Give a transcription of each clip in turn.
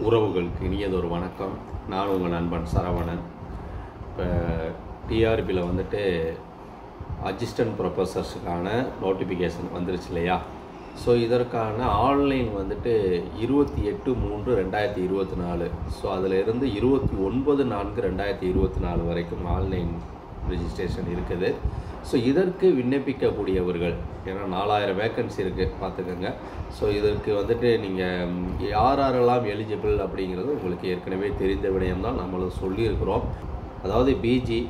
உறவுகளுக்கு இனியதொரு வணக்கம். நான் உங்கள் நண்பன் சரவணன். இப்போ டிஆர்பியில் வந்துட்டு அசிஸ்டன்ட் ப்ரொஃபஸர்ஸுக்கான நோட்டிஃபிகேஷன் வந்துருச்சு இல்லையா? ஸோ இதற்கான ஆன்லைன் வந்துட்டு 28/3/2024. ஸோ அதிலிருந்து 29/4/2024 வரைக்கும் ஆன்லைன் ரெஜிஸ்ட்ரேஷன் இருக்குது. ஸோ இதற்கு விண்ணப்பிக்கக்கூடியவர்கள், ஏன்னா 4000 வேக்கன்சி இருக்குது, பார்த்துக்கோங்க. ஸோ இதற்கு வந்துட்டு நீங்கள் யாரெல்லாம் எலிஜிபிள் அப்படிங்கிறது உங்களுக்கு ஏற்கனவே தெரிந்த விடயம் தான், நம்மளும் சொல்லியிருக்கிறோம். அதாவது பிஜி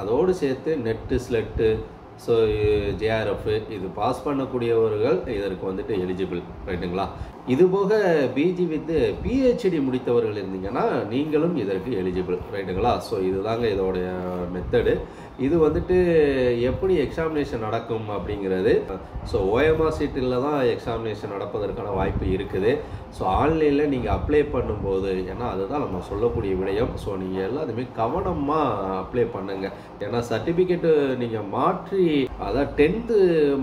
அதோடு சேர்த்து நெட்டு ஸ்லெட்டு, ஸோ ஜேஆர்எஃப் இது பாஸ் பண்ணக்கூடியவர்கள் இதற்கு வந்துட்டு எலிஜிபிள், ரைட்டுங்களா? இதுபோக பிஜி வித் பிஹெச்டி முடித்தவர்கள் இருந்தீங்கன்னா நீங்களும் இதற்கு எலிஜிபிள், ரைட்டுங்களா? ஸோ இதுதாங்க இதோடைய மெத்தடு. இது வந்துட்டு எப்படி எக்ஸாமினேஷன் நடக்கும் அப்படிங்கிறது, ஸோ ஓஎம்ஆர் சீட்டில் தான் எக்ஸாமினேஷன் நடப்பதற்கான வாய்ப்பு இருக்குது. ஸோ ஆன்லைனில் நீங்கள் அப்ளை பண்ணும்போது, ஏன்னா அதுதான் நம்ம சொல்லக்கூடிய விடயம், ஸோ நீங்கள் எல்லாத்துமே கவனமாக அப்ளை பண்ணுங்கள். ஏன்னா சர்டிஃபிகேட்டு நீங்கள் மாற்றி, அதாவது 10th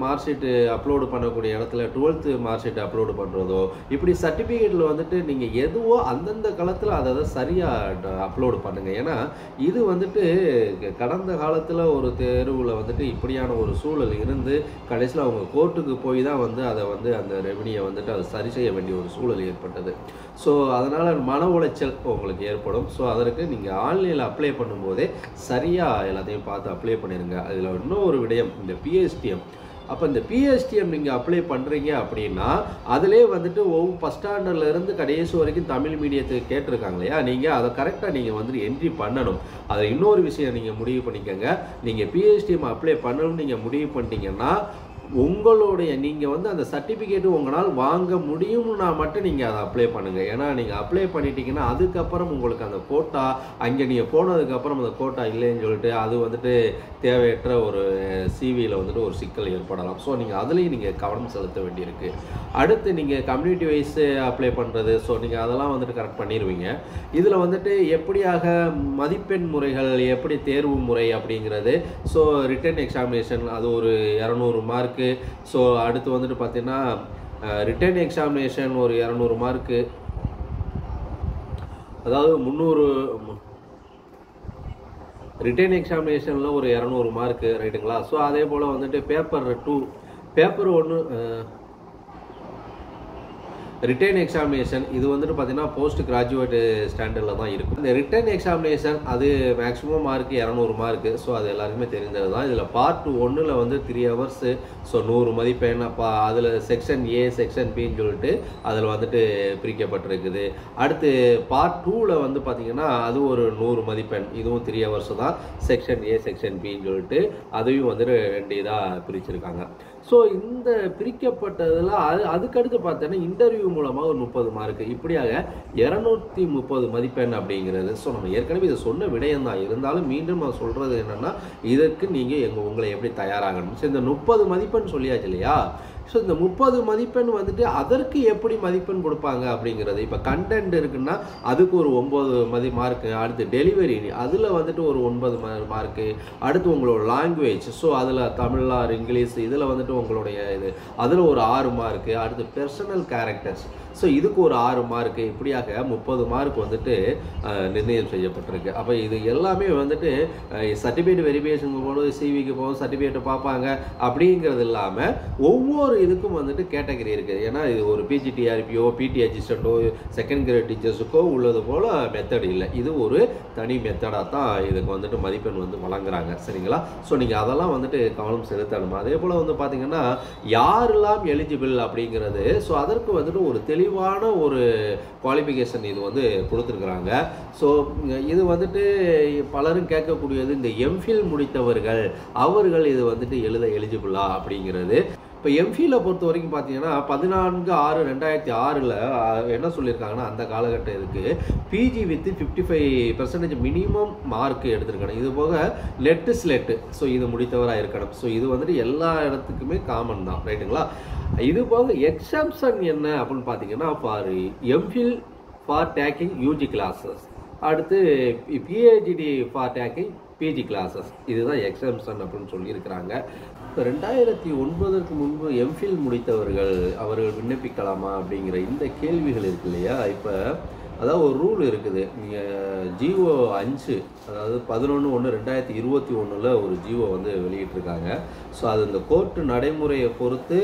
மார்க் ஷீட்டு அப்லோடு பண்ணக்கூடிய இடத்துல 12th மார்க் ஷீட் அப்லோடு பண்ணுறதோ, இப்படி சர்டிஃபிகேட்டில் வந்துட்டு நீங்கள் எதுவோ அந்தந்த காலத்தில் அதை சரியாக அப்லோடு பண்ணுங்கள். ஏன்னா இது வந்துட்டு கடந்த காலத்தில் ஒரு தேர்வில் வந்துட்டு இப்படியான ஒரு சூழல் இருந்து கடைசியில் அவங்க கோர்ட்டுக்கு போய் தான் அதை அந்த ரெவன்யூயை வந்துட்டு அதை சரி செய்ய வேண்டிய ஒரு சூழல் ஏற்பட்டது. ஸோ அதனால் மன உளைச்சல் உங்களுக்கு ஏற்படும். ஸோ அதற்கு நீங்கள் ஆன்லைனில் அப்ளை பண்ணும்போதே சரியாக எல்லாத்தையும் பார்த்து அப்ளை பண்ணிடுங்க. அதில் இன்னும் ஒரு விடயம், இந்த பிஎஸ்டிஎம். அப்போ இந்த பிஎஸ்டிஎம் நீங்கள் அப்ளை பண்ணுறீங்க அப்படின்னா அதிலே வந்துட்டு ஃபஸ்ட் ஸ்டாண்டர்ட்லேருந்து கடைசி வரைக்கும் தமிழ் மீடியத்துக்கு கேட்டிருக்காங்க இல்லையா? நீங்கள் அதை கரெக்டாக நீங்கள் வந்துட்டு என்ட்ரி பண்ணணும். அதில் இன்னொரு விஷயம் நீங்கள் முடிவு பண்ணிக்கோங்க. நீங்கள் பிஎஸ்டிஎம் அப்ளை பண்ணணும்னு நீங்கள் முடிவு பண்ணிட்டீங்கன்னா உங்களுடைய நீங்கள் அந்த சர்டிஃபிகேட்டு உங்களால் வாங்க முடியும்னா மட்டும் நீங்கள் அதை அப்ளை பண்ணுங்கள். ஏன்னா நீங்கள் அப்ளை பண்ணிட்டீங்கன்னா அதுக்கப்புறம் உங்களுக்கு அந்த கோட்டா, அங்கே நீங்கள் போனதுக்கப்புறம் அந்த கோட்டா இல்லைன்னு சொல்லிட்டு அது வந்துட்டு தேவையற்ற ஒரு சிவியில் வந்துட்டு ஒரு சிக்கல் ஏற்படலாம். ஸோ நீங்கள் அதுலேயும் நீங்கள் கவனம் செலுத்த வேண்டியிருக்கு. அடுத்து நீங்கள் கம்யூனிட்டி வைஸ் அப்ளை பண்ணுறது, ஸோ நீங்கள் அதெல்லாம் வந்துட்டு கரெக்ட் பண்ணிடுவீங்க. இதில் வந்துட்டு எப்படியாக மதிப்பெண் முறைகள், எப்படி தேர்வு முறை அப்படிங்கிறது, ஸோ ரிட்டன் எக்ஸாமினேஷன் அது ஒரு 200 மார்க்கு. ஸோ அடுத்து வந்துட்டு பார்த்தீங்கன்னா ரிட்டன் எக்ஸாமினேஷன் ஒரு 200 மார்க்கு, அதாவது 300 ரிட்டன் எக்ஸாமினேஷனில் ஒரு 200 மார்க்கு, ரைட்டுங்களா? ஸோ அதே போல் வந்துட்டு பேப்பர் 2, பேப்பர் 1 ரிட்டன் எக்ஸாமினேஷன் இது வந்துட்டு பார்த்தீங்கன்னா போஸ்ட் கிராஜுவேட் ஸ்டாண்டர்டில் தான் இருக்கும். இந்த ரிட்டன் எக்ஸாமினேஷன் அது மேக்ஸிமம் மார்க்கு 200 மார்க்கு. ஸோ அது எல்லாருக்குமே தெரிஞ்சது தான். இதில் பார்ட் 1ல் வந்து 3 hours, ஸோ 100 மதிப்பெண். அப்போ அதில் செக்ஷன் ஏ செக்ஷன் பின்னு சொல்லிட்டு அதில் வந்துட்டு பிரிக்கப்பட்டிருக்குது. அடுத்து பார்ட் 2ல் வந்து பார்த்திங்கன்னா அது ஒரு 100 மதிப்பெண், இதுவும் 3 hours தான். செக்ஷன் ஏ செக்ஷன் பின்னு சொல்லிட்டு அதையும் வந்துட்டு 2 இதாக பிரிச்சிருக்காங்க. ஸோ இந்த பிரிக்கப்பட்டதில் அதுக்கடுத்து பார்த்தோன்னா இன்டர்வியூ மூலமாக ஒரு 30 மார்க்கு, இப்படியாக 230 மதிப்பெண் அப்படிங்கிறது. ஸோ நம்ம ஏற்கனவே இதை சொன்ன விடயம் தான், இருந்தாலும் மீண்டும் நான் சொல்கிறது என்னென்னா இதற்கு நீங்கள் உங்களை எப்படி தயாராகணும். ஸோ இந்த 30 மதிப்பெண் சொல்லியாச்சு இல்லையா? ஸோ இந்த 30 மதிப்பெண் வந்துட்டு அதற்கு எப்படி மதிப்பெண் கொடுப்பாங்க அப்படிங்கிறது, இப்போ கண்டென்ட் இருக்குன்னா அதுக்கு ஒரு 9 மார்க்கு. அடுத்து டெலிவரி அதில் வந்துட்டு ஒரு 9 மார்க்கு. அடுத்து உங்களோட லாங்குவேஜ், ஸோ அதில் தமிழ் ஆர் இங்கிலீஷ் இதில் வந்துட்டு உங்களுடைய இது அதில் ஒரு 6 மார்க்கு. அடுத்து பர்சனல் கேரக்டர்ஸ், ஸோ இதுக்கு ஒரு 6 மார்க்கு. இப்படியாக 30 மார்க் வந்துட்டு நிர்ணயம் செய்யப்பட்டிருக்கு. அப்போ இது எல்லாமே வந்துட்டு சர்டிஃபிகேட் வெரிஃபிகேஷனுக்கு போது சிவிக்கு போகும், சர்டிஃபிகேட்டை பார்ப்பாங்க அப்படிங்கிறது இல்லாமல் ஒவ்வொரு இதுக்கும் வந்துட்டு கேட்டகரி இருக்குது. ஏன்னா இது ஒரு பிஜிடிஆர்பியோ பிடி அசிஸ்டண்ட்டோ செகண்ட் கிரேட் டீச்சர்ஸுக்கோ உள்ளது போல் மெத்தட் இல்லை. இது ஒரு தனி மெத்தடாக தான் இதுக்கு வந்துட்டு மதிப்பெண் வழங்குறாங்க, சரிங்களா? ஸோ நீங்கள் அதெல்லாம் வந்துட்டு கவனம் செலுத்தணும். அதே போல் வந்து பார்த்தீங்கன்னா யாரெல்லாம் எலிஜிபிள் அப்படிங்கிறது, ஸோ அதற்கு வந்துட்டு ஒரு தெளிவான ஒரு குவாலிஃபிகேஷன் இது கொடுத்துருக்குறாங்க. ஸோ இது வந்துட்டு பலரும் கேட்கக்கூடியது, இந்த எம்ஃபில் முடித்தவர்கள் அவர்கள் இது வந்துட்டு எழுத எலிஜிபிளா அப்படிங்கிறது. இப்போ எம்ஃபிலை பொறுத்த வரைக்கும் பார்த்தீங்கன்னா 14/6/2006 என்ன சொல்லியிருக்காங்கன்னா அந்த காலகட்டம் இதுக்கு பிஜி வித் 55% மினிமம் மார்க் எடுத்திருக்கணும். இது போக நெட்டு ஸ்லெட்டு, ஸோ இது முடித்தவராக இருக்கணும். ஸோ இது வந்துட்டு எல்லா இடத்துக்குமே காமன் தான், ரைட்டுங்களா? இது போக எக்ஸம்ஷன் என்ன அப்படின்னு பார்த்தீங்கன்னா for MPhil for taking UG classes, அடுத்து PhD for taking PG classes, இதுதான் எக்ஸம்ஷன் அப்படின்னு சொல்லியிருக்கிறாங்க. இப்போ 2009க்கு முன்பு எம்ஃபில் முடித்தவர்கள் அவர்கள் விண்ணப்பிக்கலாமா அப்படிங்கிற இந்த கேள்விகள் இருக்கு இல்லையா? இப்போ அதாவது ஒரு ரூல் இருக்குது. நீங்கள் ஜிஓ 5 அதாவது 11/1/2021 ஒரு ஜிஓ வந்து வெளியிட்டிருக்காங்க. ஸோ அது இந்த கோர்ட்டு நடைமுறையை பொறுத்து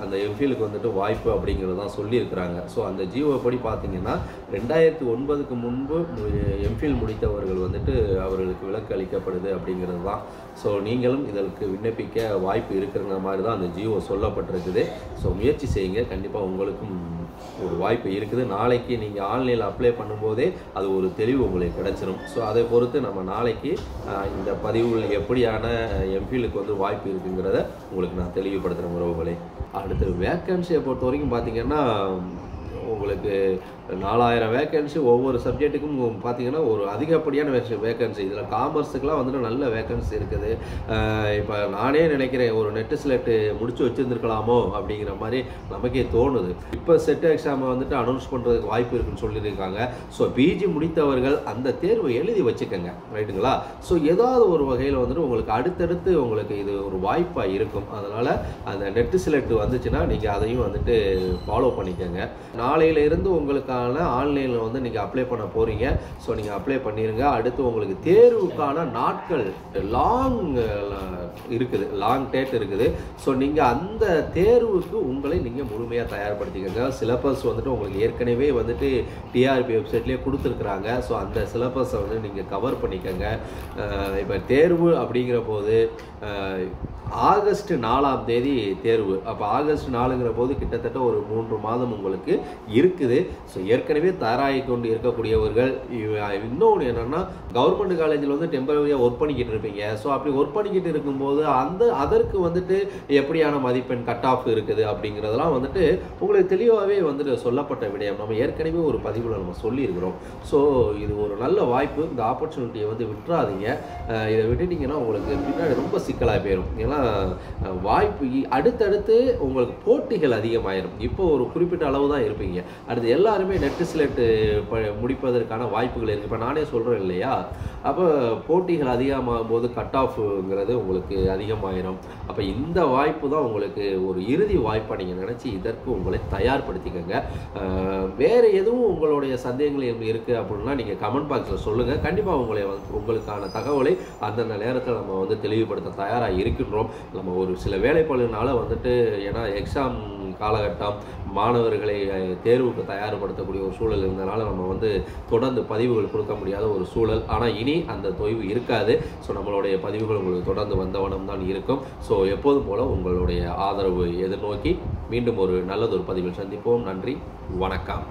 அந்த எம்ஃபிலுக்கு வந்துட்டு வாய்ப்பு அப்படிங்கிறது தான் சொல்லியிருக்கிறாங்க. ஸோ அந்த ஜிஓ படி பார்த்தீங்கன்னா 2009க்கு முன்பு எம்ஃபில் முடித்தவர்கள் வந்துட்டு அவர்களுக்கு விலக்கு அளிக்கப்படுது அப்படிங்கிறது தான். ஸோ நீங்களும் இதற்கு விண்ணப்பிக்க வாய்ப்பு இருக்கிற மாதிரி தான் அந்த ஜிஓ சொல்லப்பட்டிருக்குது. ஸோ முயற்சி செய்யுங்க, கண்டிப்பாக உங்களுக்கும் ஒரு வாய்ப்பு இருக்குது. நாளைக்கு நீங்கள் ஆன்லைனில் அப்ளை பண்ணும்போதே அது ஒரு தெளிவு உங்களுக்கு கிடச்சிரும். ஸோ அதை பொறுத்து நம்ம நாளைக்கு இந்த பதிவுகள் எப்படியான எம்ஃபிலுக்கு வந்து வாய்ப்பு இருக்குங்கிறத உங்களுக்கு நான் தெளிவுபடுத்துகிற உறவுகளே. அடுத்து வேக்கன்சியை பொறுத்த வரைக்கும் பார்த்தீங்கன்னா உங்களுக்கு 4000 வேக்கன்சி ஒவ்வொரு சப்ஜெக்ட்டுக்கும் பார்த்தீங்கன்னா ஒரு அதிகப்படியான வேக்கன்சி. இதில் காமர்ஸுக்கெலாம் வந்துட்டு நல்ல வேக்கன்சி இருக்குது. இப்போ நானே நினைக்கிறேன் ஒரு நெட்டு செலக்ட் முடிச்சு வச்சுருந்துருக்கலாமோ அப்படிங்கிற மாதிரி நமக்கே தோணுது. இப்போ செட் எக்ஸாமை வந்துட்டு அனௌன்ஸ் பண்ணுறதுக்கு வாய்ப்பு இருக்குன்னு சொல்லியிருக்காங்க. ஸோ பிஜி முடித்தவர்கள் அந்த தேர்வை எழுதி வச்சுக்கோங்க, ரைட்டுங்களா? ஸோ ஏதாவது ஒரு வகையில் வந்துட்டு உங்களுக்கு அடுத்தடுத்து உங்களுக்கு இது ஒரு வாய்ப்பாக இருக்கும். அதனால் அந்த நெட்டு செலக்ட் வந்துச்சுன்னா நீங்கள் அதையும் வந்துட்டு ஃபாலோ பண்ணிக்கோங்க. நாளையிலிருந்து உங்களுக்கான ஆன்லைனில் வந்து நீங்கள் அப்ளை பண்ண போகிறீங்க. ஸோ நீங்கள் அப்ளை பண்ணிடுங்க. அடுத்து உங்களுக்கு தேர்வுக்கான நாட்கள் லாங் இருக்குது, லாங் டேட் இருக்குது. ஸோ நீங்கள் அந்த தேர்வுக்கு உங்களை நீங்கள் முழுமையாக தயார்படுத்திக்கோங்க. சிலபஸ் வந்துட்டு உங்களுக்கு ஏற்கனவே வந்துட்டு டிஆர்பி வெப்சைட்லேயே கொடுத்துருக்குறாங்க. ஸோ அந்த சிலபஸை வந்து நீங்கள் கவர் பண்ணிக்கோங்க. இப்போ தேர்வு அப்படிங்கிற போது ஆகஸ்ட் 4ஆம் தேதி தேர்வு. அப்போ ஆகஸ்ட் 4ங்கிற போது கிட்டத்தட்ட ஒரு 3 மாதம் உங்களுக்கு இருக்குது. ஸோ ஏற்கனவே தயாராகி கொண்டு இருக்கக்கூடியவர்கள் இன்னொன்று என்னென்னா கவர்மெண்ட் காலேஜில் வந்து டெம்பரரியாக ஒர்க் பண்ணிக்கிட்டு இருப்பீங்க. ஸோ அப்படி ஒர்க் பண்ணிக்கிட்டு இருக்கும்போது அதற்கு வந்துட்டு எப்படியான மதிப்பெண் கட் ஆஃப் இருக்குது அப்படிங்கிறதெல்லாம் வந்துட்டு உங்களுக்கு தெளிவாகவே வந்துட்டு சொல்லப்பட்ட விடயம். நம்ம ஏற்கனவே ஒரு பதிவில் நம்ம சொல்லியிருக்கிறோம். ஸோ இது ஒரு நல்ல வாய்ப்பு. இந்த ஆப்பர்ச்சுனிட்டியை வந்து விட்டுறாதீங்க. இதை விட்டுட்டிங்கன்னா உங்களுக்கு பின்னாடி ரொம்ப சிக்கலாக போயிடும். ஏன்னா வாய்ப்பு அடுத்தடுத்து உங்களுக்கு போட்டிகள் அதிகமாயிரும். இப்போ ஒரு குறிப்பிட்ட அளவு தான் இருப்பீங்க. அடுத்து எல்லாருமே நெட்டு செலக்ட் முடிப்பதற்கான வாய்ப்புகள் இருக்குது. இப்போ நானே சொல்கிறேன் இல்லையா? அப்போ போட்டிகள் அதிகமாகும் போது கட் ஆஃப்ங்கிறது உங்களுக்கு அதிகமாயிரும். அப்போ இந்த வாய்ப்பு தான் உங்களுக்கு ஒரு இறுதி வாய்ப்பாக நீங்கள் நினச்சி இதற்கு உங்களை தயார்படுத்திக்கோங்க. வேறு எதுவும் உங்களுடைய சந்தேகங்கள் இருக்குது அப்படின்னா நீங்கள் கமெண்ட் பாக்ஸில் சொல்லுங்கள். கண்டிப்பாக உங்களுக்கான தகவலை அந்தந்த நேரத்தில் நம்ம வந்து தெளிவுபடுத்த தயாராக இருக்கின்றோம். நம்ம ஒரு சில வேலைப்பளுனால வந்துட்டு ஏன்னா எக்ஸாம் காலகட்டம் மாணவர்களை தேர்வுக்கு தயார்படுத்தக்கூடிய ஒரு சூழல் இருந்தனால நம்ம வந்து தொடர்ந்து பதிவுகள் கொடுக்க முடியாத ஒரு சூழல். ஆனால் இனி அந்த தொய்வு இருக்காது. ஸோ நம்மளுடைய பதிவுகள் உங்களுக்கு தொடர்ந்து வந்தவனம் தான் இருக்கும். ஸோ எப்போதும் போல உங்களுடைய ஆதரவு எதிர்நோக்கி மீண்டும் ஒரு நல்லதொரு பதிவில் சந்திப்போம். நன்றி, வணக்கம்.